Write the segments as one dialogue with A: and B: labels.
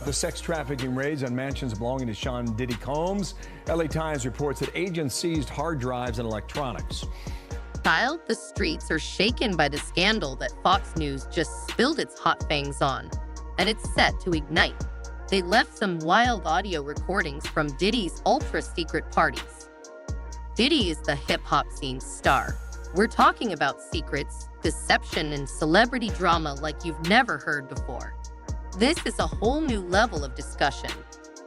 A: The sex trafficking raids on mansions belonging to Sean Diddy Combs. LA Times reports that agents seized hard drives and electronics.
B: Child, the streets are shaken by the scandal that Fox News just spilled its hot fangs on, and it's set to ignite. They left some wild audio recordings from Diddy's ultra-secret parties. Diddy is the hip-hop scene star. We're talking about secrets, deception, and celebrity drama like you've never heard before. This is a whole new level of discussion.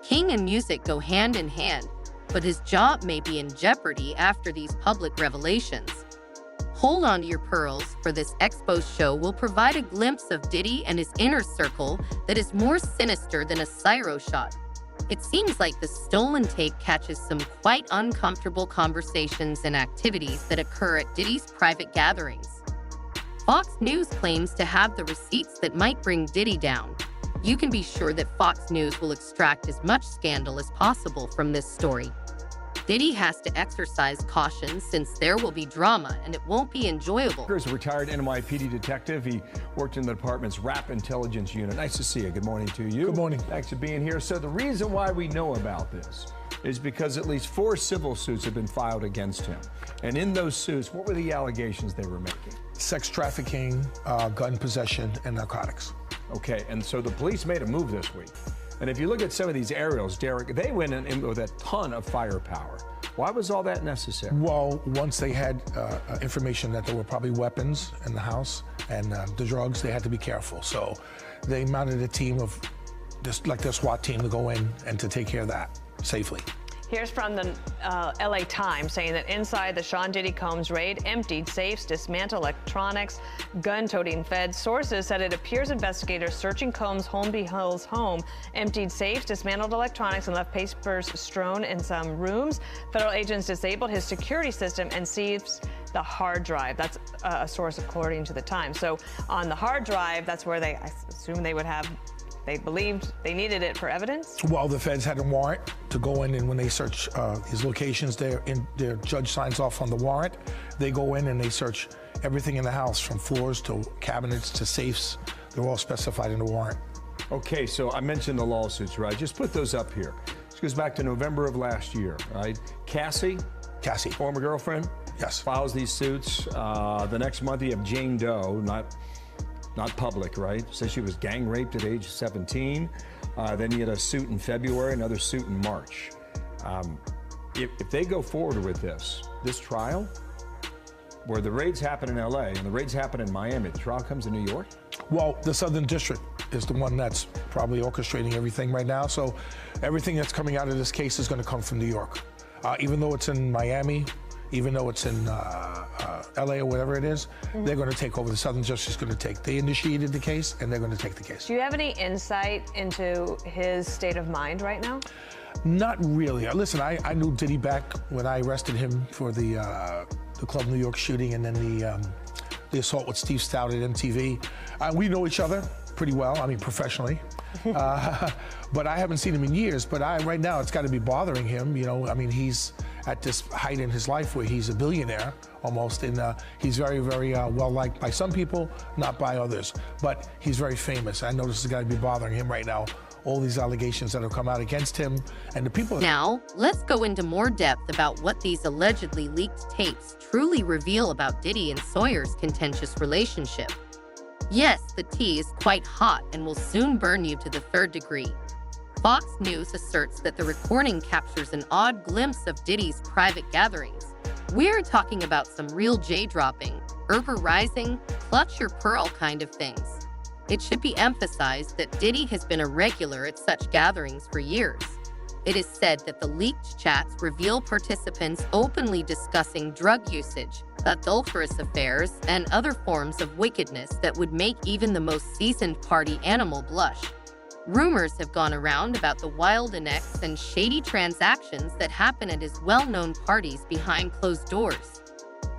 B: King and music go hand in hand, but his job may be in jeopardy after these public revelations. Hold on to your pearls, for this exposed show will provide a glimpse of Diddy and his inner circle that is more sinister than a Cyro shot. It seems like the stolen tape catches some quite uncomfortable conversations and activities that occur at Diddy's private gatherings. Fox News claims to have the receipts that might bring Diddy down. You can be sure that Fox News will extract as much scandal as possible from this story. Diddy has to exercise caution since there will be drama and it won't be enjoyable.
A: Here's a retired NYPD detective. He worked in the department's rap intelligence unit. Nice to see you. Good morning to you.
C: Good morning.
A: Thanks for being here. So the reason why we know about this is because at least 4 civil suits have been filed against him. And in those suits, what were the allegations they were making?
C: Sex trafficking, gun possession, and narcotics.
A: Okay, and so the police made a move this week. And if you look at some of these aerials, Derek, they went in with a ton of firepower. Why was all that necessary?
C: Well, once they had information that there were probably weapons in the house and the drugs, they had to be careful. So they mounted a team of, just like their SWAT team, to go in and to take care of that safely.
D: Here's from the LA Times saying that inside the Sean Diddy Combs raid, emptied safes, dismantled electronics, gun-toting feds. Sources said it appears investigators searching Combs' Holmby Hills home emptied safes, dismantled electronics, and left papers strewn in some rooms. Federal agents disabled his security system and seized the hard drive. That's a source according to the Times. So on the hard drive, that's where I assume they would have. They believed they needed it for evidence?
C: Well, the feds had a warrant to go in, and when they search his locations, their judge signs off on the warrant. They go in and they search everything in the house, from floors to cabinets to safes. They're all specified in the warrant.
A: Okay, so I mentioned the lawsuits, right? Just put those up here. This goes back to November of last year, right? Cassie, former girlfriend,
C: yes,
A: files these suits. The next month you have Jane Doe, not public, right? Says she was gang raped at age 17. Then you had a suit in February, another suit in March. If they go forward with this trial, where the raids happen in LA and the raids happen in Miami, the trial comes to New York?
C: Well, the Southern District is the one that's probably orchestrating everything right now. So everything that's coming out of this case is going to come from New York. Even though it's in Miami, even though it's in LA or whatever it is, they're going to take over. The Southern District is going to take. They initiated the case, and they're going to take the case.
D: Do you have any insight into his state of mind right now?
C: Not really. Listen, I knew Diddy back when I arrested him for the Club New York shooting, and then the assault with Steve Stout at MTV. We know each other pretty well. I mean, professionally. But I haven't seen him in years. But right now, it's got to be bothering him. You know, I mean, he's at this height in his life where he's a billionaire almost, and he's very, very well liked by some people, not by others. But he's very famous. I know this has got to be bothering him right now. All these allegations that have come out against him, and the people.
B: Now, let's go into more depth about what these allegedly leaked tapes truly reveal about Diddy and Sawyer's contentious relationship. Yes, the tea is quite hot and will soon burn you to the 3rd degree. Fox News asserts that the recording captures an odd glimpse of Diddy's private gatherings. We're talking about some real J-dropping, Rising, clutch your pearl kind of things. It should be emphasized that Diddy has been a regular at such gatherings for years. It is said that the leaked chats reveal participants openly discussing drug usage, adulterous affairs, and other forms of wickedness that would make even the most seasoned party animal blush. Rumors have gone around about the wild annex and shady transactions that happen at his well-known parties behind closed doors.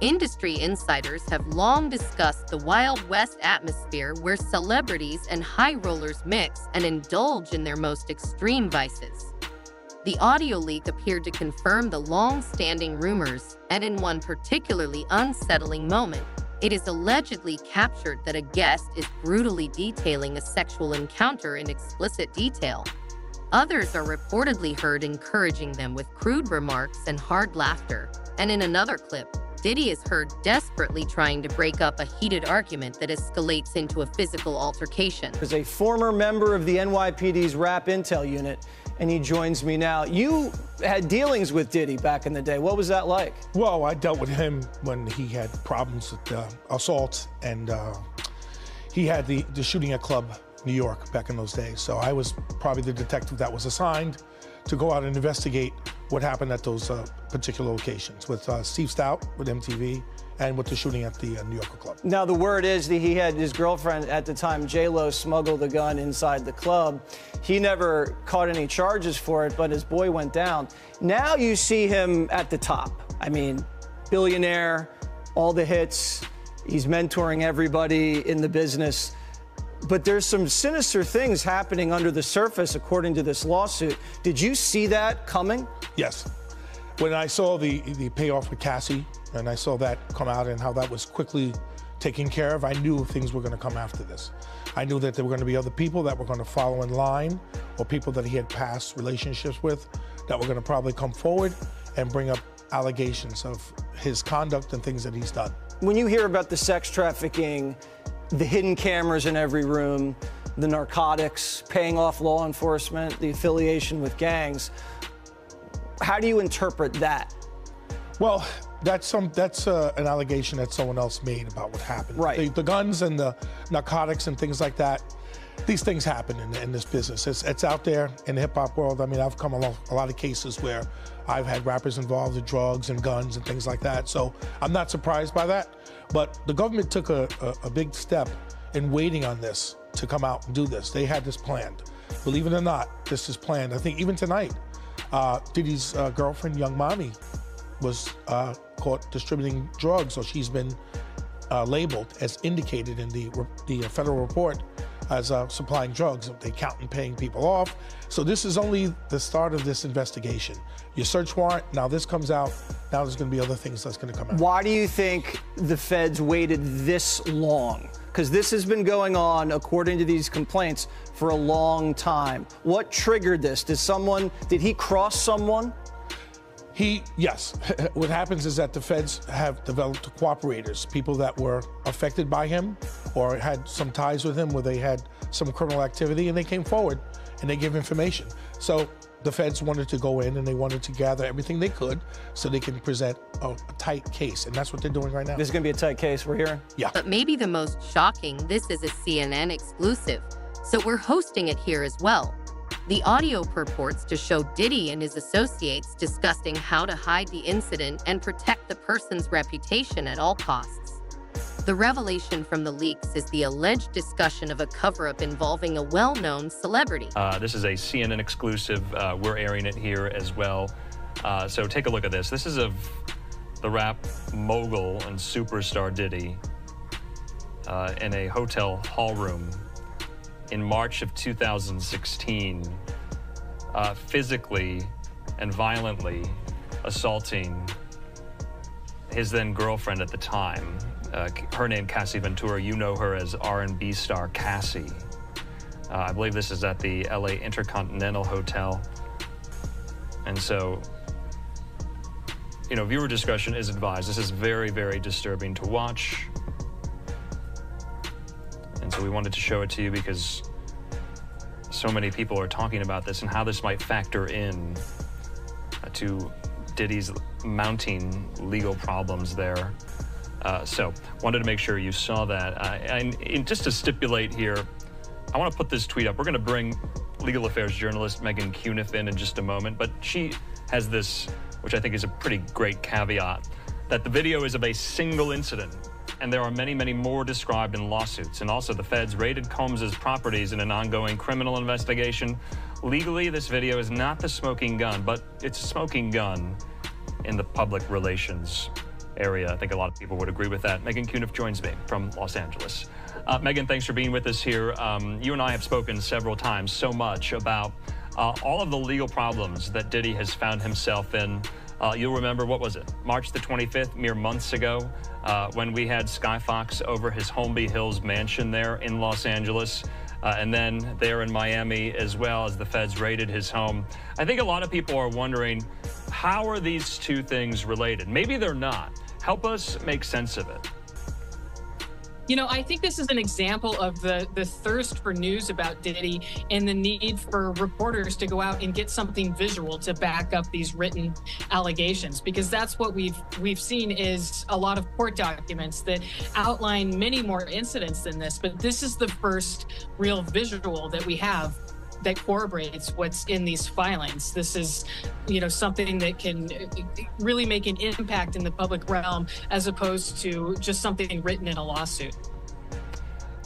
B: Industry insiders have long discussed the Wild West atmosphere where celebrities and high rollers mix and indulge in their most extreme vices. The audio leak appeared to confirm the long-standing rumors, and in one particularly unsettling moment, It is allegedly captured that a guest is brutally detailing a sexual encounter in explicit detail. Others are reportedly heard encouraging them with crude remarks and hard laughter. And in another clip, Diddy is heard desperately trying to break up a heated argument that escalates into a physical altercation.
E: As a former member of the NYPD's Rap Intel unit, and he joins me now. You had dealings with Diddy back in the day. What was that like?
C: Well, I dealt with him when he had problems with assault, and he had the shooting at Club New York back in those days. So I was probably the detective that was assigned to go out and investigate what happened at those particular locations with Steve Stout, with MTV, and with the shooting at the New Yorker Club.
E: Now, the word is that he had his girlfriend at the time, J.Lo, smuggle the gun inside the club. He never caught any charges for it, but his boy went down. Now you see him at the top. I mean, billionaire, all the hits. He's mentoring everybody in the business. But there's some sinister things happening under the surface, according to this lawsuit. Did you see that coming?
C: Yes. When I saw the payoff with Cassie, and I saw that come out and how that was quickly taken care of, I knew things were going to come after this. I knew that there were going to be other people that were going to follow in line, or people that he had past relationships with that were going to probably come forward and bring up allegations of his conduct and things that he's done.
E: When you hear about the sex trafficking, the hidden cameras in every room, the narcotics, paying off law enforcement, the affiliation with gangs, how do you interpret that?
C: Well, that's an allegation that someone else made about what happened.
E: Right.
C: The guns and the narcotics and things like that, these things happen in this business. It's out there in the hip-hop world. I mean, I've come along a lot of cases where I've had rappers involved with drugs and guns and things like that. So I'm not surprised by that. But the government took a big step in waiting on this to come out and do this. They had this planned. Believe it or not, this is planned. I think even tonight, Diddy's girlfriend, Young Mommy, was caught distributing drugs, so she's been labeled as indicated in the federal report as supplying drugs. They count and paying people off. So this is only the start of this investigation. Your search warrant, now this comes out, now there's going to be other things that's going to come out.
E: Why do you think the feds waited this long? Because this has been going on, according to these complaints, for a long time. What triggered this? Did he cross someone?
C: Yes. What happens is that the feds have developed cooperators, people that were affected by him or had some ties with him where they had some criminal activity, and they came forward and they gave information. So the feds wanted to go in and they wanted to gather everything they could so they can present a tight case, and that's what they're doing right now.
E: This is going to be a tight case, we're hearing?
C: Yeah.
B: But maybe the most shocking, this is a CNN exclusive, so we're hosting it here as well. The audio purports to show Diddy and his associates discussing how to hide the incident and protect the person's reputation at all costs. The revelation from the leaks is the alleged discussion of a cover-up involving a well-known celebrity.
F: This is a CNN exclusive. We're airing it here as well. So take a look at this. This is of the rap mogul and superstar Diddy in a hotel hall room in March of 2016, physically and violently assaulting his then girlfriend at the time. Her name, Cassie Ventura. You know her as R&B star Cassie. I believe this is at the LA Intercontinental Hotel. And so, viewer discretion is advised. This is very, very disturbing to watch. And so we wanted to show it to you because so many people are talking about this and how this might factor in to Diddy's mounting legal problems there. So wanted to make sure you saw that. And just to stipulate here, I want to put this tweet up. We're going to bring legal affairs journalist Megan Cuniff in just a moment, but she has this, which I think is a pretty great caveat, that the video is of a single incident, and there are many, many more described in lawsuits. And also the feds raided Combs's properties in an ongoing criminal investigation. Legally, this video is not the smoking gun, but it's a smoking gun in the public relations area. I think a lot of people would agree with that. Megan Cuniff joins me from Los Angeles. Megan, thanks for being with us here. You and I have spoken several times so much about all of the legal problems that Diddy has found himself in, You'll remember, what was it, March the 25th, mere months ago, when we had Sky Fox over his Holmby Hills mansion there in Los Angeles, and then there in Miami as well, as the feds raided his home. I think a lot of people are wondering, how are these two things related? Maybe they're not. Help us make sense of it.
G: You know, I think this is an example of the thirst for news about Diddy and the need for reporters to go out and get something visual to back up these written allegations, because that's what we've seen is a lot of court documents that outline many more incidents than this. But this is the first real visual that we have that corroborates what's in these filings. This is, you know, something that can really make an impact in the public realm as opposed to just something written in a lawsuit.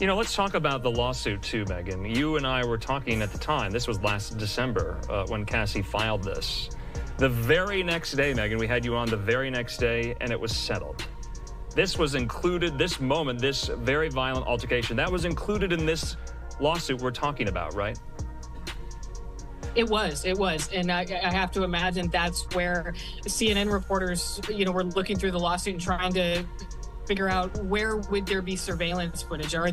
F: You know, let's talk about the lawsuit too, Megan. You and I were talking at the time, this was last December when Cassie filed this. The very next day, Megan, we had you on the very next day, and it was settled. This was included, this moment, this very violent altercation, that was included in this lawsuit we're talking about, right?
G: It was. And I have to imagine that's where CNN reporters, you know, were looking through the lawsuit and trying to figure out where would there be surveillance footage? Are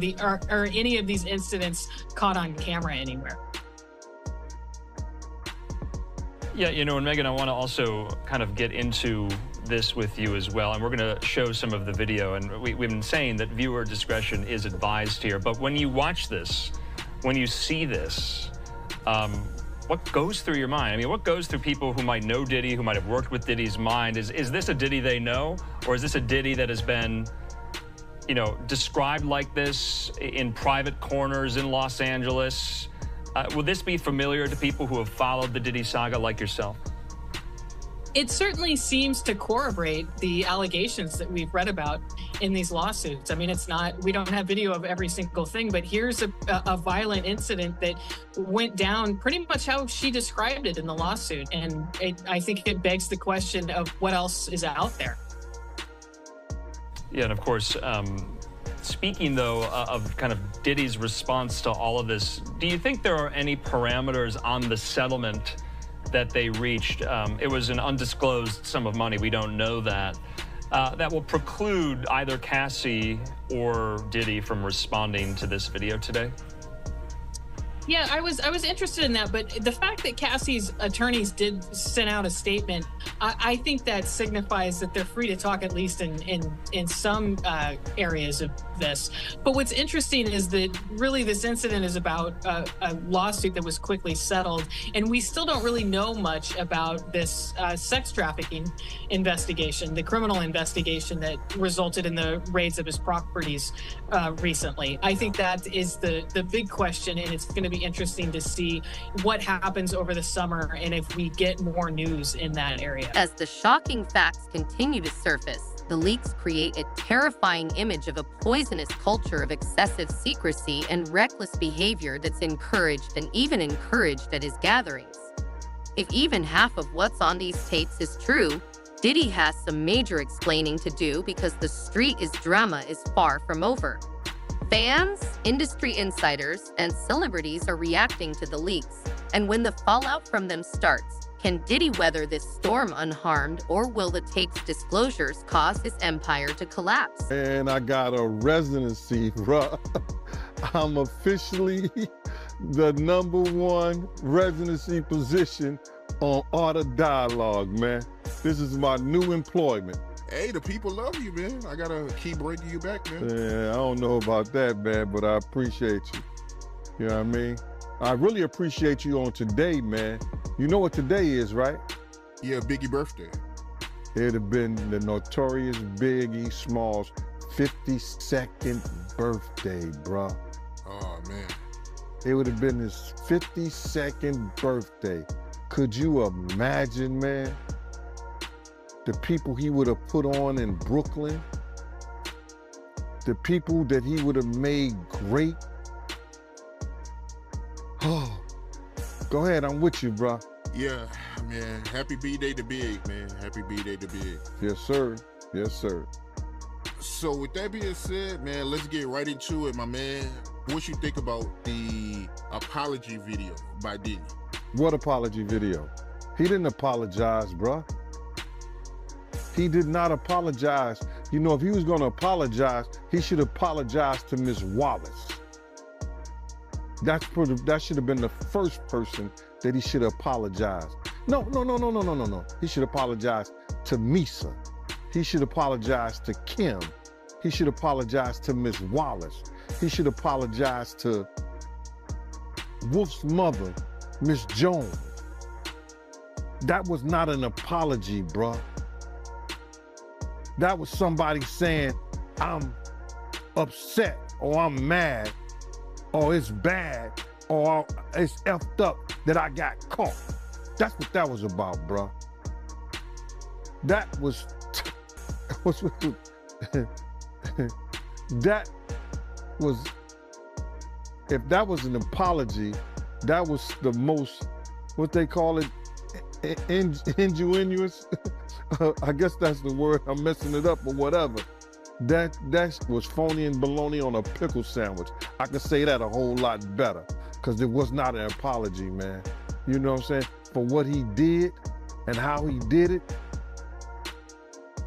G: any of these incidents caught on camera anywhere?
F: Yeah, you know, and Megan, I want to also kind of get into this with you as well, and we're going to show some of the video, and we've been saying that viewer discretion is advised here, but when you watch this, when you see this, what goes through your mind? I mean, what goes through people who might know Diddy, who might have worked with Diddy's mind? Is this a Diddy they know? Or is this a Diddy that has been, you know, described like this in private corners in Los Angeles? Will this be familiar to people who have followed the Diddy saga like yourself?
G: It certainly seems to corroborate the allegations that we've read about in these lawsuits. I mean, it's not, we don't have video of every single thing, but here's a violent incident that went down pretty much how she described it in the lawsuit. And I think it begs the question of what else is out there.
F: Yeah, and of course, speaking though of kind of Diddy's response to all of this, do you think there are any parameters on the settlement that they reached? It was an undisclosed sum of money, we don't know that. That will preclude either Cassie or Diddy from responding to this video today?
G: Yeah, I was interested in that, but the fact that Cassie's attorneys did send out a statement, I think that signifies that they're free to talk, at least in some areas of this. But what's interesting is that really this incident is about a lawsuit that was quickly settled, and we still don't really know much about this sex trafficking investigation, the criminal investigation that resulted in the raids of his properties recently. I think that is the big question, and it's going to be interesting to see what happens over the summer and if we get more news in that area.
B: As the shocking facts continue to surface, the leaks create a terrifying image of a poisonous culture of excessive secrecy and reckless behavior that's encouraged and even encouraged at his gatherings. If even half of what's on these tapes is true, Diddy has some major explaining to do because the street drama is far from over. Fans, industry insiders, and celebrities are reacting to the leaks, and when the fallout from them starts, can Diddy weather this storm unharmed, or will the tapes' disclosures cause his empire to collapse?
H: And I got a residency, bruh. I'm officially the #1 residency position on Art of Dialogue, man. This is my new employment.
I: Hey, the people love you, man. I gotta keep bringing you back, man.
H: Yeah, I don't know about that, man, but I appreciate you. You know what I mean? I really appreciate you on today, man. You know what today is, right?
I: Yeah, Biggie birthday.
H: It'd have been the notorious Biggie Smalls' 52nd birthday, bruh.
I: Oh, man.
H: It would have been his 52nd birthday. Could you imagine, man? The people he would have put on in Brooklyn, the people that he would have made great. Oh, go ahead, I'm with you, bro.
I: Yeah, man, happy B-Day to Big, man. Happy B-Day to Big.
H: Yes, sir. Yes, sir.
I: So with that being said, man, let's get right into it, my man. What you think about the apology video by Diddy?
H: What apology video? He didn't apologize, bro. He did not apologize. You know, if he was going to apologize, he should apologize to Miss Wallace. That should have been the first person that he should have apologized. No. He should apologize to Misa. He should apologize to Kim. He should apologize to Miss Wallace. He should apologize to Wolf's mother, Miss Jones. That was not an apology, bruh. That was somebody saying, I'm upset, or I'm mad, or it's bad, or it's effed up that I got caught. That's what that was about, bruh. That was that was, if that was an apology, that was the most, what they call it, ingenuous. I guess that's the word. I'm messing it up or whatever. That was phony and baloney on a pickle sandwich. I could say that a whole lot better, because it was not an apology, man. You know what I'm saying? For what he did and how he did it,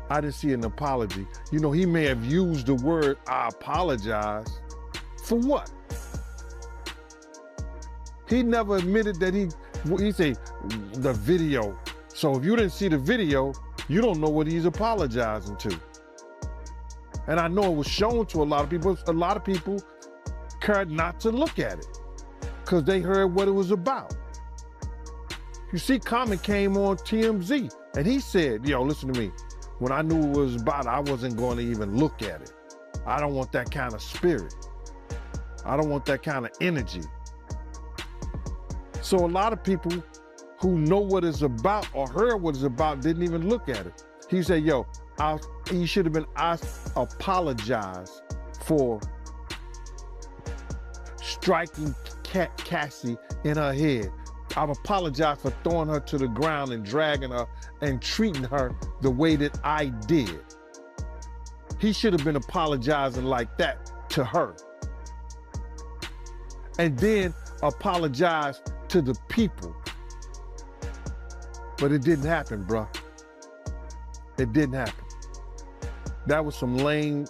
H: I didn't see an apology. You know, he may have used the word, I apologize. For what? He never admitted that he say, the video. So if you didn't see the video, you don't know what he's apologizing to. And I know it was shown to a lot of people. A lot of people cared not to look at it because they heard what it was about. You see, Common came on TMZ and he said, yo, listen to me. When I knew what it was about, I wasn't going to even look at it. I don't want that kind of spirit. I don't want that kind of energy. So a lot of people who know what it's about or heard what it's about didn't even look at it. He said, yo, he should have been asked to apologize for striking Cassie in her head. I've apologized for throwing her to the ground and dragging her and treating her the way that I did. He should have been apologizing like that to her. And then apologize to the people. But it didn't happen, bruh. It didn't happen. That was some lame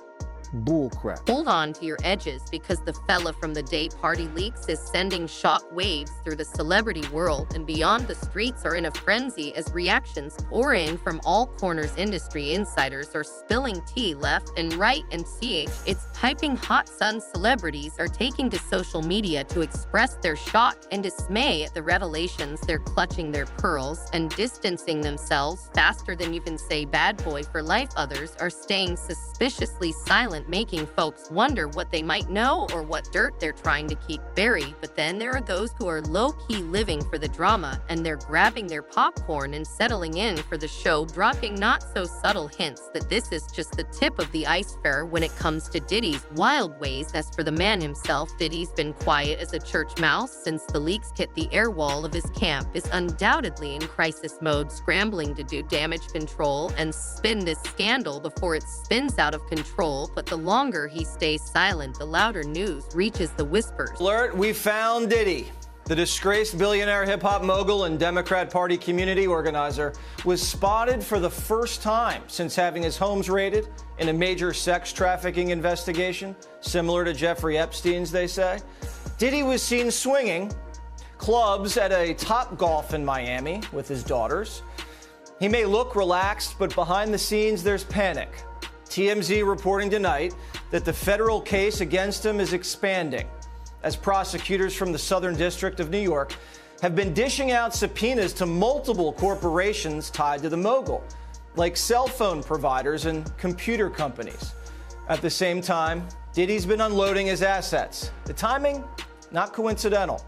H: bullcrap.
B: Hold on to your edges, because the fella from the Day Party leaks is sending shock waves through the celebrity world, and beyond the streets are in a frenzy as reactions pour in from all corners. Industry insiders are spilling tea left and right, and it's piping hot. Sun celebrities are taking to social media to express their shock and dismay at the revelations. They're clutching their pearls and distancing themselves faster than you can say bad boy for life. Others are staying suspiciously silent, making folks wonder what they might know or what dirt they're trying to keep buried. But then there are those who are low-key living for the drama, and they're grabbing their popcorn and settling in for the show, dropping not-so-subtle hints that this is just the tip of the iceberg when it comes to Diddy's wild ways. As for the man himself, Diddy's been quiet as a church mouse since the leaks hit the air wall of his camp, is undoubtedly in crisis mode, scrambling to do damage control and spin this scandal before it spins out of control. But the longer he stays silent, the louder news reaches the whispers.
E: Alert, we found Diddy. The disgraced billionaire hip-hop mogul and Democrat Party community organizer was spotted for the first time since having his homes raided in a major sex trafficking investigation, similar to Jeffrey Epstein's, they say. Diddy was seen swinging clubs at a Topgolf in Miami with his daughters. He may look relaxed, but behind the scenes, there's panic. TMZ reporting tonight that the federal case against him is expanding as prosecutors from the Southern District of New York have been dishing out subpoenas to multiple corporations tied to the mogul, like cell phone providers and computer companies. At the same time, Diddy's been unloading his assets. The timing, not coincidental.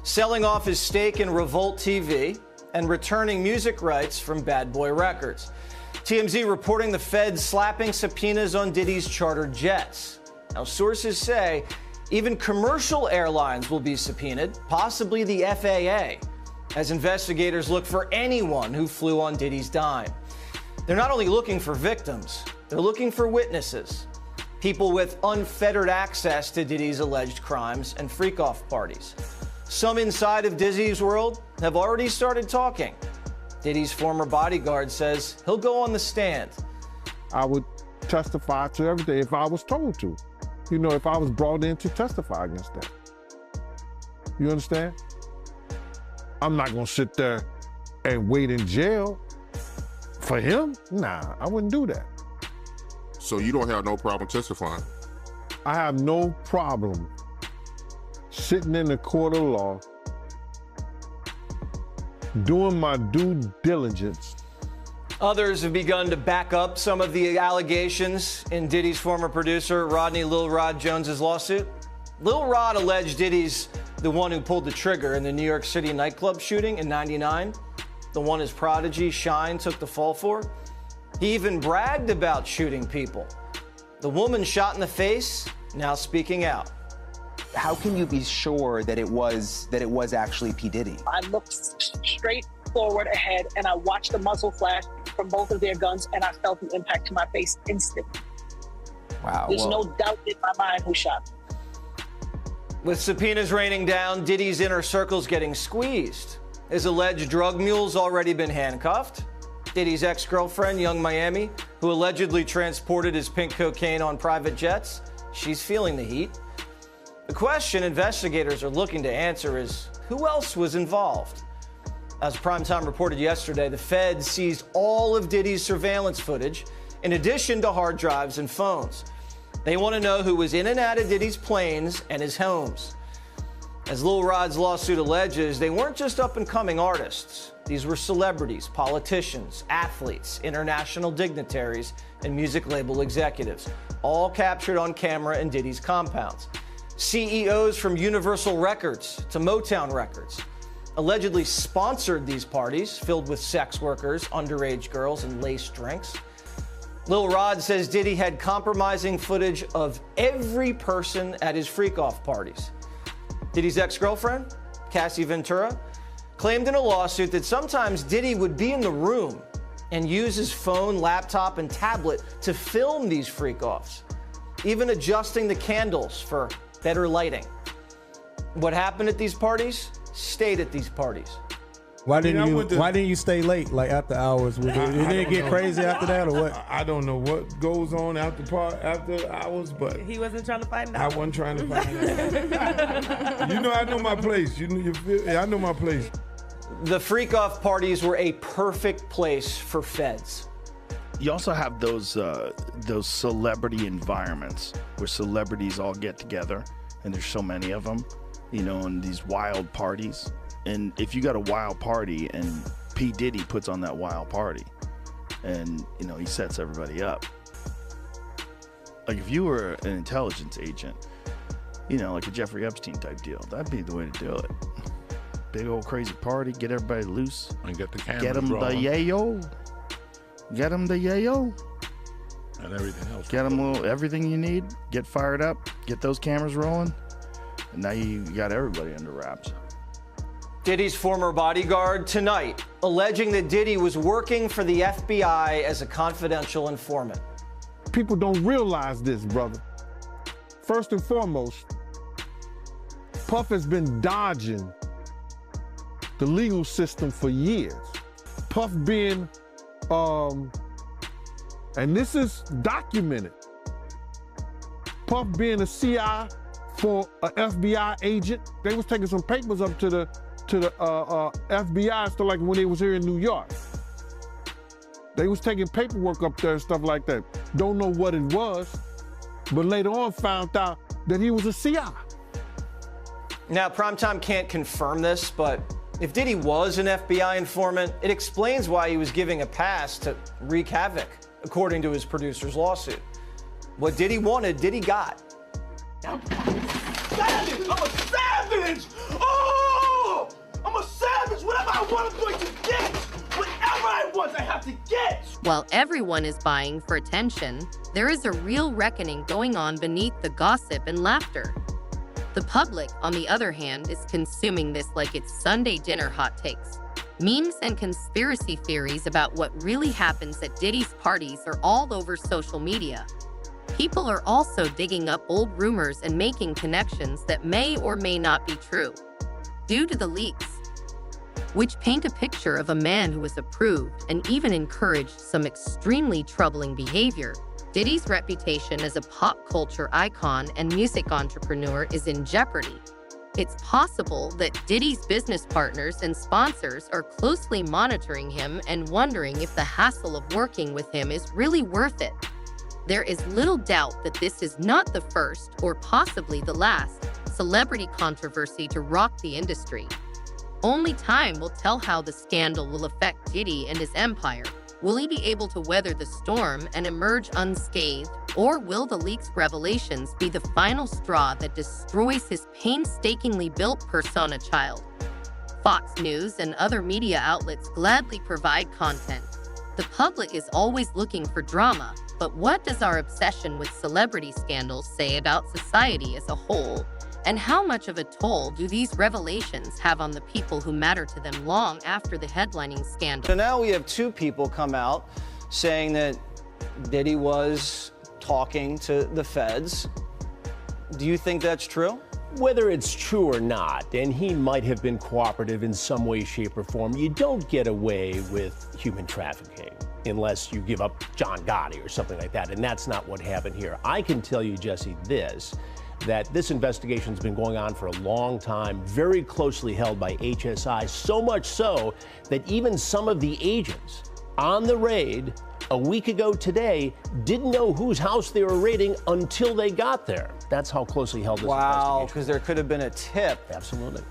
E: Selling off his stake in Revolt TV and returning music rights from Bad Boy Records. TMZ reporting the Feds slapping subpoenas on Diddy's charter jets. Now, sources say even commercial airlines will be subpoenaed, possibly the FAA, as investigators look for anyone who flew on Diddy's dime. They're not only looking for victims, they're looking for witnesses, people with unfettered access to Diddy's alleged crimes and freak-off parties. Some inside of Diddy's world have already started talking. Diddy's former bodyguard says he'll go on the stand.
H: I would testify to everything if I was told to. You know, if I was brought in to testify against that. You understand? I'm not gonna sit there and wait in jail for him. Nah, I wouldn't do that.
I: So you don't have no problem testifying?
H: I have no problem sitting in the court of law, doing my due diligence.
E: Others have begun to back up some of the allegations in Diddy's former producer, Rodney Lil Rod Jones's lawsuit. Lil Rod alleged Diddy's the one who pulled the trigger in the New York City nightclub shooting in '99, the one his prodigy, Shine, took the fall for. He even bragged about shooting people. The woman shot in the face, now speaking out.
J: How can you be sure that it was actually P. Diddy?
K: I looked straight forward ahead and I watched the muzzle flash from both of their guns and I felt the impact to my face instantly.
J: Wow.
K: There's no doubt in my mind who shot me.
E: With subpoenas raining down, Diddy's inner circle's getting squeezed. His alleged drug mule's already been handcuffed. Diddy's ex-girlfriend, Young Miami, who allegedly transported his pink cocaine on private jets, she's feeling the heat. The question investigators are looking to answer is, who else was involved? As Primetime reported yesterday, the Feds seized all of Diddy's surveillance footage, in addition to hard drives and phones. They want to know who was in and out of Diddy's planes and his homes. As Lil Rod's lawsuit alleges, they weren't just up-and-coming artists. These were celebrities, politicians, athletes, international dignitaries, and music label executives, all captured on camera in Diddy's compounds. CEOs from Universal Records to Motown Records allegedly sponsored these parties filled with sex workers, underage girls, and laced drinks. Lil Rod says Diddy had compromising footage of every person at his freak-off parties. Diddy's ex-girlfriend, Cassie Ventura, claimed in a lawsuit that sometimes Diddy would be in the room and use his phone, laptop, and tablet to film these freak-offs, even adjusting the candles for better lighting. What happened at these parties stayed at these parties.
L: Why didn't you stay late, like after hours? Did it get crazy after that, or what?
M: I don't know what goes on after hours, but
N: he wasn't trying to find out.
M: I wasn't trying to find out. You know, I know my place. I know my place.
E: The freak-off parties were a perfect place for feds.
O: You also have those celebrity environments where celebrities all get together, and there's so many of them, you know, in these wild parties. And if you got a wild party and P. Diddy puts on that wild party and, you know, he sets everybody up. Like if you were an intelligence agent, you know, like a Jeffrey Epstein type deal, that'd be the way to do it. Big old crazy party, get everybody loose.
I: And get the cameras
O: Get them the
I: rolling.
O: yayo. Get them the yayo.
I: And everything else.
O: Get them everything you need. Get fired up. Get those cameras rolling. And now you got everybody under wraps.
E: Diddy's former bodyguard tonight, alleging that Diddy was working for the FBI as a confidential informant.
H: People don't realize this, brother. First and foremost, Puff has been dodging the legal system for years. Puff being, and this is documented, Puff being a CI for an FBI agent. They was taking some papers up to the FBI, so like when they was here in New York. They was taking paperwork up there and stuff like that. Don't know what it was, but later on found out that he was a CI.
E: Now, Primetime can't confirm this, but if Diddy was an FBI informant, it explains why he was giving a pass to wreak havoc, according to his producer's lawsuit. What Diddy wanted, Diddy got.
P: I'm a savage! Oh! I'm a savage! Whatever I want, I'm going to get! Whatever I want, I have to get!
B: While everyone is vying for attention, there is a real reckoning going on beneath the gossip and laughter. The public, on the other hand, is consuming this like it's Sunday dinner hot takes. Memes and conspiracy theories about what really happens at Diddy's parties are all over social media. People are also digging up old rumors and making connections that may or may not be true. Due to the leaks, which paint a picture of a man who was approved and even encouraged some extremely troubling behavior. Diddy's reputation as a pop culture icon and music entrepreneur is in jeopardy. It's possible that Diddy's business partners and sponsors are closely monitoring him and wondering if the hassle of working with him is really worth it. There is little doubt that this is not the first, or possibly the last, celebrity controversy to rock the industry. Only time will tell how the scandal will affect Diddy and his empire. Will he be able to weather the storm and emerge unscathed, or will the leak's revelations be the final straw that destroys his painstakingly built persona child? Fox News and other media outlets gladly provide content. The public is always looking for drama, but what does our obsession with celebrity scandals say about society as a whole? And how much of a toll do these revelations have on the people who matter to them long after the headlining scandal?
E: So now we have two people come out saying that Diddy was talking to the feds. Do you think that's true?
N: Whether it's true or not, and he might have been cooperative in some way, shape, or form, you don't get away with human trafficking unless you give up John Gotti or something like that, and that's not what happened here. I can tell you, Jesse, that this investigation's been going on for a long time, very closely held by HSI, so much so that even some of the agents on the raid a week ago today didn't know whose house they were raiding until they got there. That's how closely held this investigation.
E: Wow, because there could have been a tip.
N: Absolutely.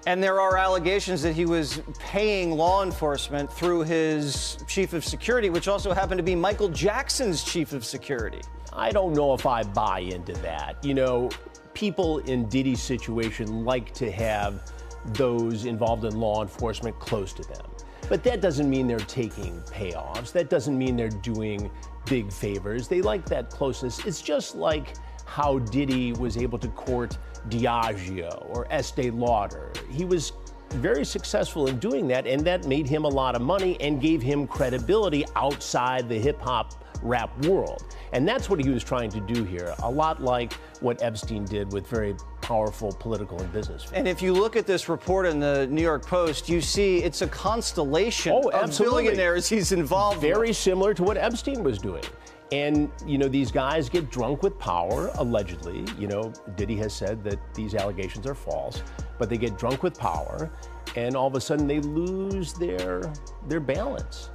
E: And there are allegations that he was paying law enforcement through his chief of security, which also happened to be Michael Jackson's chief of security.
N: I don't know if I buy into that. You know, people in Diddy's situation like to have those involved in law enforcement close to them. But that doesn't mean they're taking payoffs. That doesn't mean they're doing big favors. They like that closeness. It's just like how Diddy was able to court Diageo or Estee Lauder. He was very successful in doing that, and that made him a lot of money and gave him credibility outside the hip-hop rap world. And that's what he was trying to do here, a lot like what Epstein did with very powerful political and business figures.
E: And if you look at this report in the New York Post, you see it's a constellation of billionaires he's involved with.
N: Very similar to what Epstein was doing. And, you know, these guys get drunk with power, allegedly. You know, Diddy has said that these allegations are false, but they get drunk with power, and all of a sudden they lose their balance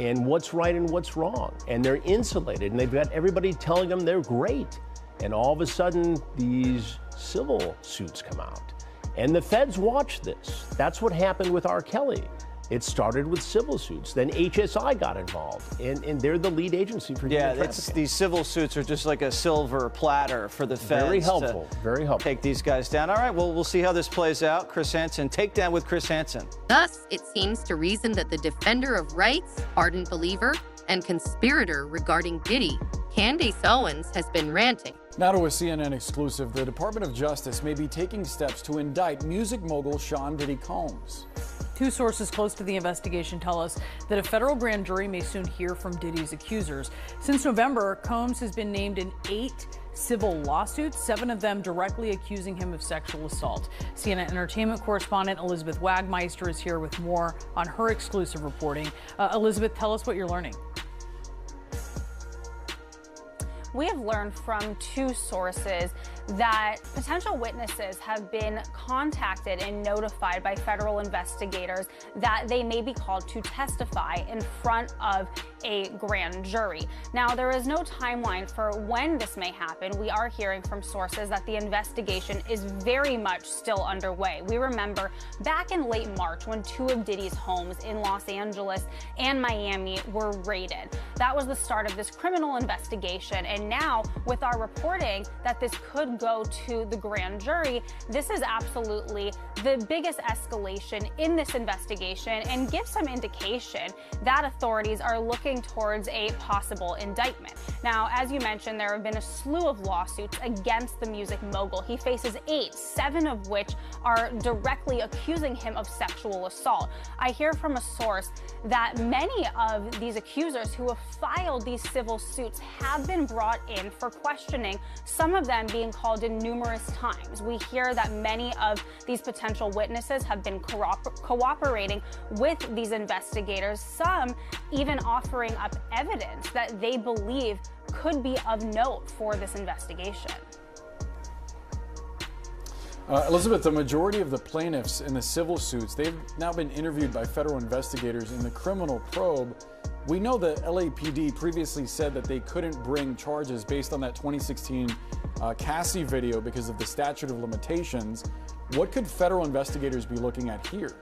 N: and what's right and what's wrong. And they're insulated, and they've got everybody telling them they're great. And all of a sudden, these civil suits come out. And the feds watch this. That's what happened with R. Kelly. It started with civil suits. Then HSI got involved, and they're the lead agency for human trafficking.
E: These civil suits are just like a silver platter for the feds.
N: Very helpful, very helpful.
E: Take these guys down. All right, well, we'll see how this plays out. Chris Hansen, Takedown with Chris Hansen.
B: Thus, it seems to reason that the defender of rights, ardent believer, and conspirator regarding Diddy, Candace Owens, has been ranting.
Q: Now to a CNN exclusive, the Department of Justice may be taking steps to indict music mogul Sean Diddy Combs.
R: Two sources close to the investigation tell us that a federal grand jury may soon hear from Diddy's accusers. Since November, Combs has been named in 8 civil lawsuits, 7 of them directly accusing him of sexual assault. CNN entertainment correspondent Elizabeth Wagmeister is here with more on her exclusive reporting. Elizabeth, tell us what you're learning.
S: We have learned from 2 sources that potential witnesses have been contacted and notified by federal investigators that they may be called to testify in front of a grand jury. Now, there is no timeline for when this may happen. We are hearing from sources that the investigation is very much still underway. We remember back in late March when 2 of Diddy's homes in Los Angeles and Miami were raided. That was the start of this criminal investigation, and now with our reporting that this could go to the grand jury, this is absolutely the biggest escalation in this investigation and gives some indication that authorities are looking towards a possible indictment. Now, as you mentioned, there have been a slew of lawsuits against the music mogul. He faces 8, 7 of which are directly accusing him of sexual assault. I hear from a source that many of these accusers who have filed these civil suits have been brought in for questioning, some of them being called in numerous times. We hear that many of these potential witnesses have been cooperating with these investigators, some even offering up evidence that they believe could be of note for this investigation.
Q: Elizabeth, the majority of the plaintiffs in the civil suits, they've now been interviewed by federal investigators in the criminal probe. We know the LAPD previously said that they couldn't bring charges based on that 2016 Cassie video because of the statute of limitations. What could federal investigators be looking at here?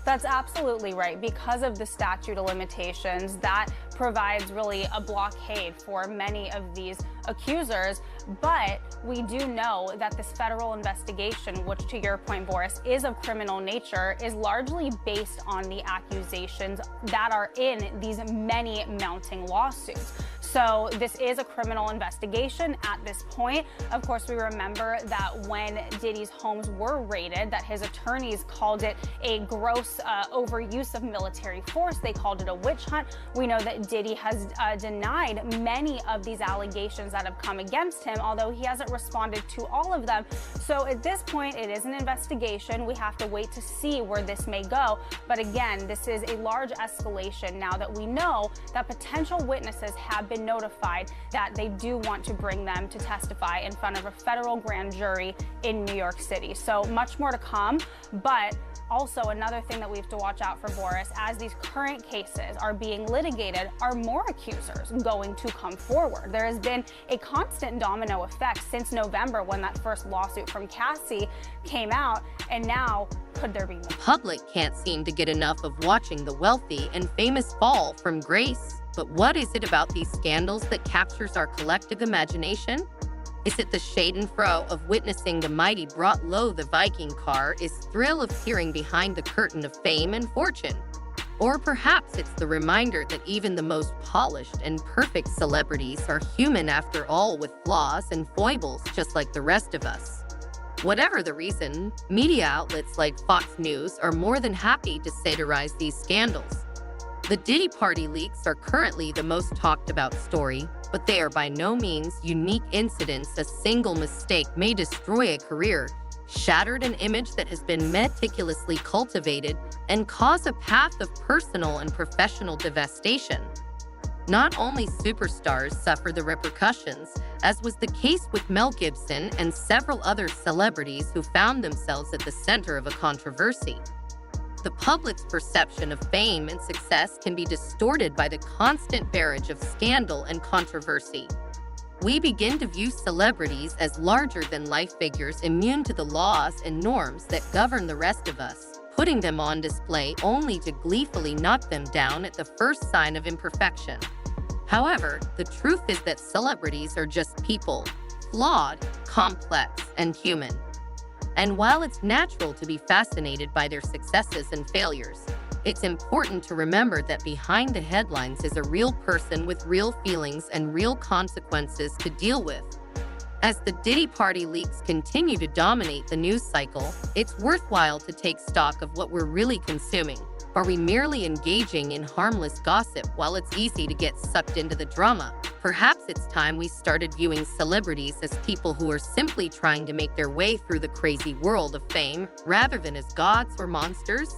S: That's absolutely right. Because of the statute of limitations, that provides really a blockade for many of these accusers. But we do know that this federal investigation, which to your point, Boris, is of criminal nature, is largely based on the accusations that are in these many mounting lawsuits. So this is a criminal investigation at this point. Of course, we remember that when Diddy's homes were raided, that his attorneys called it a gross overuse of military force. They called it a witch hunt. We know that Diddy has denied many of these allegations that have come against him, although he hasn't responded to all of them. So at this point, it is an investigation. We have to wait to see where this may go. But again, this is a large escalation now that we know that potential witnesses have been notified that they do want to bring them to testify in front of a federal grand jury in New York City. So much more to come, but also another thing that we have to watch out for, Boris, as these current cases are being litigated, are more accusers going to come forward? There has been a constant domino effect since November when that first lawsuit from Cassie came out, and now could there be more?
B: The public can't seem to get enough of watching the wealthy and famous fall from grace. But what is it about these scandals that captures our collective imagination? Is it the schadenfreude of witnessing the mighty brought low the Viking car is thrill of peering behind the curtain of fame and fortune? Or perhaps it's the reminder that even the most polished and perfect celebrities are human after all, with flaws and foibles just like the rest of us. Whatever the reason, media outlets like Fox News are more than happy to satirize these scandals. The Diddy party leaks are currently the most talked about story, but they are by no means unique incidents. A single mistake may destroy a career, shatter an image that has been meticulously cultivated, and cause a path of personal and professional devastation. Not only superstars suffer the repercussions, as was the case with Mel Gibson and several other celebrities who found themselves at the center of a controversy. The public's perception of fame and success can be distorted by the constant barrage of scandal and controversy. We begin to view celebrities as larger-than-life figures immune to the laws and norms that govern the rest of us, putting them on display only to gleefully knock them down at the first sign of imperfection. However, the truth is that celebrities are just people, flawed, complex, and human. And while it's natural to be fascinated by their successes and failures, it's important to remember that behind the headlines is a real person with real feelings and real consequences to deal with. As the Diddy party leaks continue to dominate the news cycle, it's worthwhile to take stock of what we're really consuming. Are we merely engaging in harmless gossip while it's easy to get sucked into the drama? Perhaps it's time we started viewing celebrities as people who are simply trying to make their way through the crazy world of fame, rather than as gods or monsters.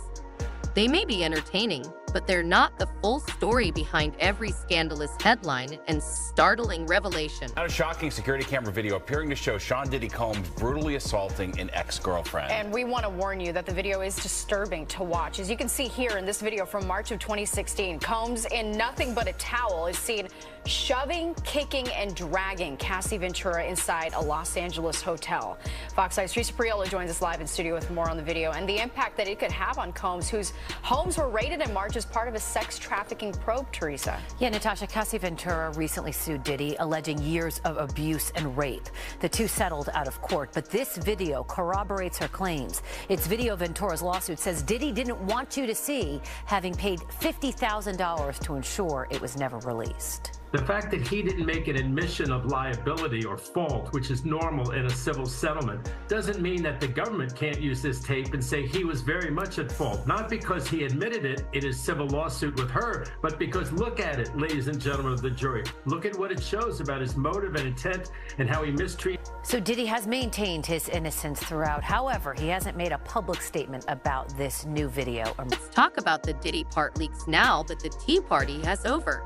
B: They may be entertaining, but they're not the full story behind every scandalous headline and startling revelation.
T: Now, a shocking security camera video appearing to show Sean Diddy Combs brutally assaulting an ex-girlfriend.
U: And we want to warn you that the video is disturbing to watch. As you can see here in this video from March of 2016, Combs, in nothing but a towel, is seen shoving, kicking, and dragging Cassie Ventura inside a Los Angeles hotel. Fox 5's Teresa Priolo joins us live in studio with more on the video and the impact that it could have on Combs, whose homes were raided in March as part of a sex trafficking probe, Teresa.
V: Yeah, Natasha, Cassie Ventura recently sued Diddy, alleging years of abuse and rape. The two settled out of court, but this video corroborates her claims. Its video of Ventura's lawsuit says Diddy didn't want you to see, having paid $50,000 to ensure it was never released.
A: The fact that he didn't make an admission of liability or fault, which is normal in a civil settlement, doesn't mean that the government can't use this tape and say he was very much at fault. Not because he admitted it in his civil lawsuit with her, but because look at it, ladies and gentlemen of the jury. Look at what it shows about his motive and intent and how he mistreated.
V: So Diddy has maintained his innocence throughout. However, he hasn't made a public statement about this new video.
B: Let's talk about the Diddy part leaks now that the Tea Party has over.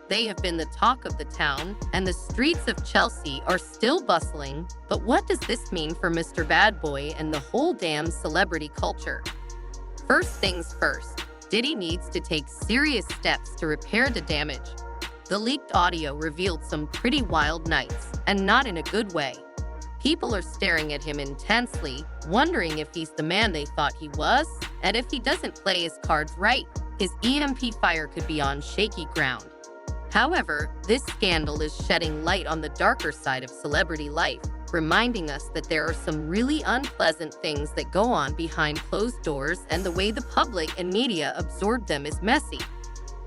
B: They have been the talk of the town, and the streets of Chelsea are still bustling. But what does this mean for Mr. Bad Boy and the whole damn celebrity culture? First things first, Diddy needs to take serious steps to repair the damage. The leaked audio revealed some pretty wild nights, and not in a good way. People are staring at him intensely, wondering if he's the man they thought he was, and if he doesn't play his cards right, his EMP fire could be on shaky ground. However, this scandal is shedding light on the darker side of celebrity life, reminding us that there are some really unpleasant things that go on behind closed doors, and the way the public and media absorb them is messy.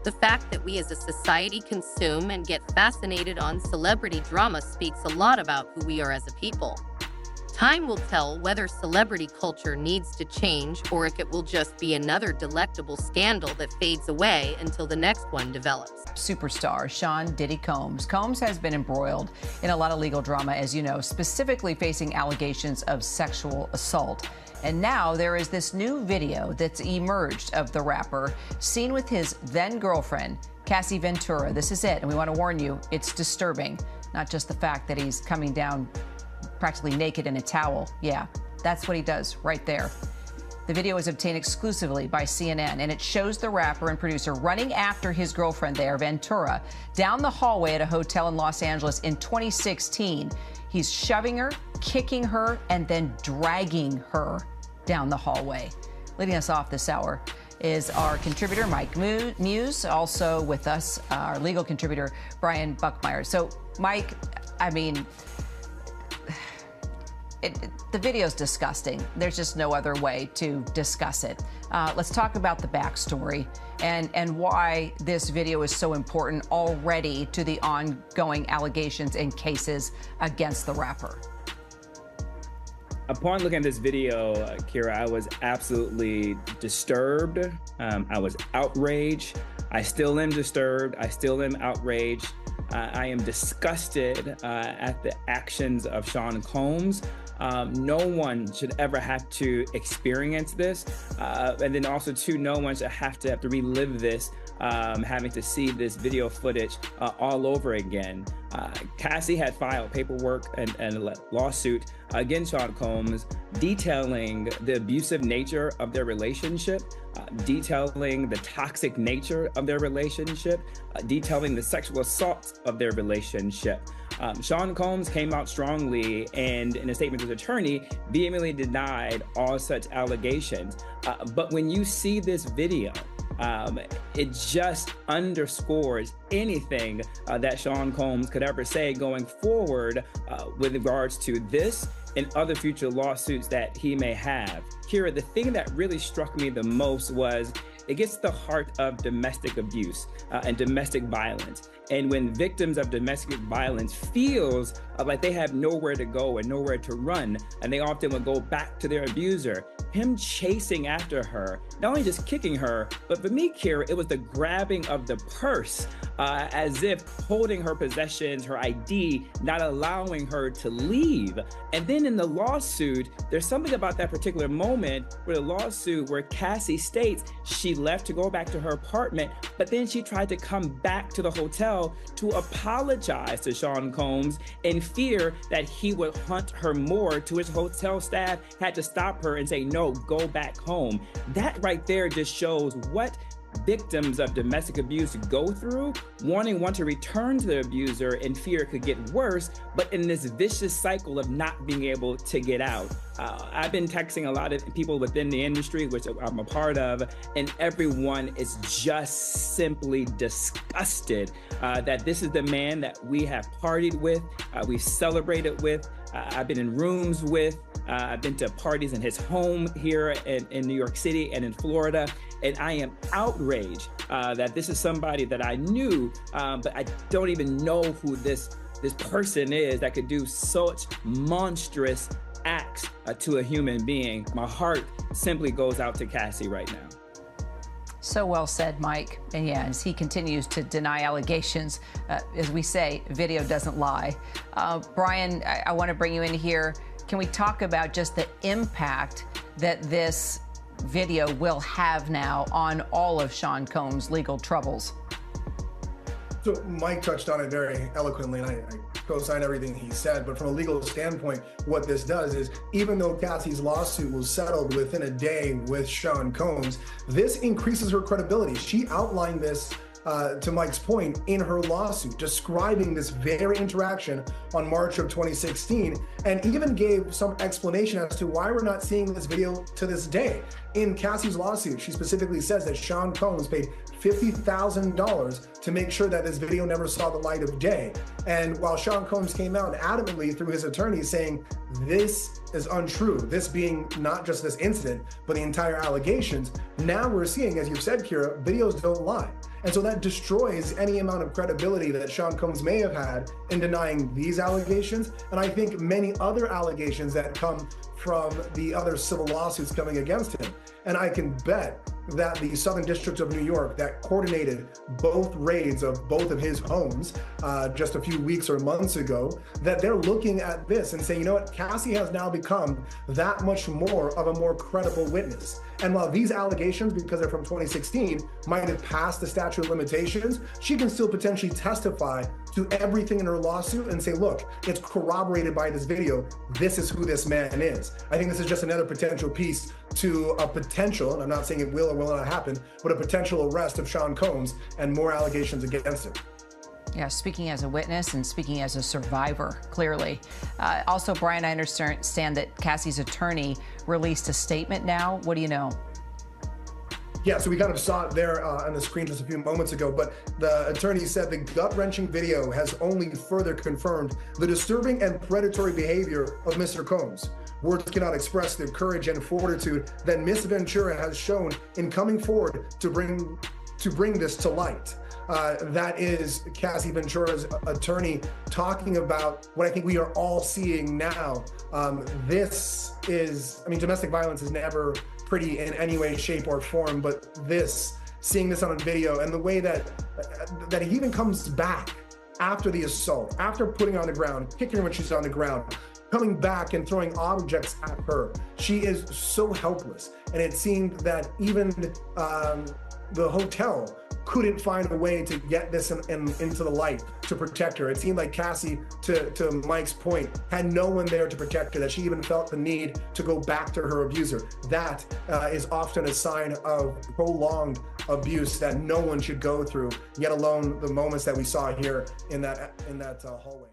B: The fact that we as a society consume and get fascinated on celebrity drama speaks a lot about who we are as a people. Time will tell whether celebrity culture needs to change or if it will just be another delectable scandal that fades away until the next one develops.
D: Superstar Sean Diddy Combs. Combs has been embroiled in a lot of legal drama, as you know, specifically facing allegations of sexual assault. And now there is this new video that's emerged of the rapper seen with his then-girlfriend, Cassie Ventura. This is it, and we want to warn you, it's disturbing. Not just the fact that he's coming down practically naked in a towel. Yeah, that's what he does right there. The video was obtained exclusively by CNN, and it shows the rapper and producer running after his girlfriend there, Ventura, down the hallway at a hotel in Los Angeles in 2016. He's shoving her, kicking her, and then dragging her down the hallway. Leading us off this hour is our contributor, Mike Muse. Also with us, our legal contributor, Brian Buckmeyer. So, Mike, I mean, the video's disgusting. There's just no other way to discuss it. Let's talk about the backstory and why this video is so important already to the ongoing allegations and cases against the rapper.
W: Upon looking at this video, Kira, I was absolutely disturbed. I was outraged. I still am disturbed. I still am outraged. I am disgusted at the actions of Sean Combs. No one should ever have to experience this. And then also, too, no one should have to relive this, having to see this video footage all over again. Cassie had filed paperwork and a lawsuit against Sean Combs, detailing the abusive nature of their relationship, detailing the toxic nature of their relationship, detailing the sexual assault of their relationship. Sean Combs came out strongly and, in a statement to his attorney, vehemently denied all such allegations. But when you see this video, it just underscores anything that Sean Combs could ever say going forward with regards to this and other future lawsuits that he may have. Kira, the thing that really struck me the most was it gets to the heart of domestic abuse and domestic violence. And when victims of domestic violence feels like they have nowhere to go and nowhere to run, and they often will go back to their abuser, him chasing after her, not only just kicking her, but for me, Kira, it was the grabbing of the purse, as if holding her possessions, her ID, not allowing her to leave. And then in the lawsuit, there's something about that particular moment where the lawsuit where Cassie states she left to go back to her apartment, but then she tried to come back to the hotel to apologize to Sean Combs in fear that he would hunt her more, to his hotel staff had to stop her and say, no, go back home. That right there just shows what victims of domestic abuse go through, wanting to return to the abuser in fear it could get worse, but in this vicious cycle of not being able to get out. I've been texting a lot of people within the industry, which I'm a part of, and everyone is just simply disgusted that this is the man that we have partied with, we celebrated with, I've been in rooms with, I've been to parties in his home here in New York City and in Florida. And I am outraged that this is somebody that I knew, but I don't even know who this person is that could do such monstrous acts to a human being. My heart simply goes out to Cassie right now.
D: So well said, Mike. And yeah, as he continues to deny allegations, as we say, video doesn't lie. Brian, I want to bring you in here. Can we talk about just the impact that this video will have now on all of Sean Combs' legal troubles?
C: So Mike touched on it very eloquently, and I co-sign everything he said. But from a legal standpoint, what this does is, even though Cassie's lawsuit was settled within a day with Sean Combs, this increases her credibility. She outlined this, to Mike's point, in her lawsuit, describing this very interaction on March of 2016, and even gave some explanation as to why we're not seeing this video to this day. In Cassie's lawsuit, she specifically says that Sean Combs paid $50,000 to make sure that this video never saw the light of day. And while Sean Combs came out adamantly through his attorney saying this is untrue, this being not just this incident, but the entire allegations, now we're seeing, as you've said, Kira, videos don't lie. And so that destroys any amount of credibility that Sean Combs may have had in denying these allegations, and I think many other allegations that come from the other civil lawsuits coming against him. And I can bet that the Southern District of New York that coordinated both raids of both of his homes just a few weeks or months ago, that they're looking at this and saying, you know what, Cassie has now become that much more of a more credible witness. And while these allegations, because they're from 2016, might have passed the statute of limitations, she can still potentially testify to everything in her lawsuit and say, look, it's corroborated by this video. This is who this man is. I think this is just another potential piece to a potential, and I'm not saying it will or will not happen, but a potential arrest of Sean Combs and more allegations against him.
D: Yeah, speaking as a witness and speaking as a survivor, clearly. Also, Brian, I understand that Cassie's attorney released a statement now. What do you know?
C: Yeah, so we kind of saw it there on the screen just a few moments ago, but the attorney said the gut-wrenching video has only further confirmed the disturbing and predatory behavior of Mr. Combs. Words cannot express the courage and fortitude that Miss Ventura has shown in coming forward to bring this to light. That is Cassie Ventura's attorney talking about what I think we are all seeing now. This is, I mean, domestic violence is never pretty in any way, shape, or form, but seeing this on video and the way that he even comes back after the assault, after putting her on the ground, kicking her when she's on the ground, coming back and throwing objects at her. She is so helpless. And it seemed that even the hotel couldn't find a way to get this into the light to protect her. It seemed like Cassie, to Mike's point, had no one there to protect her, that she even felt the need to go back to her abuser. That is often a sign of prolonged abuse that no one should go through, yet alone the moments that we saw here in that hallway.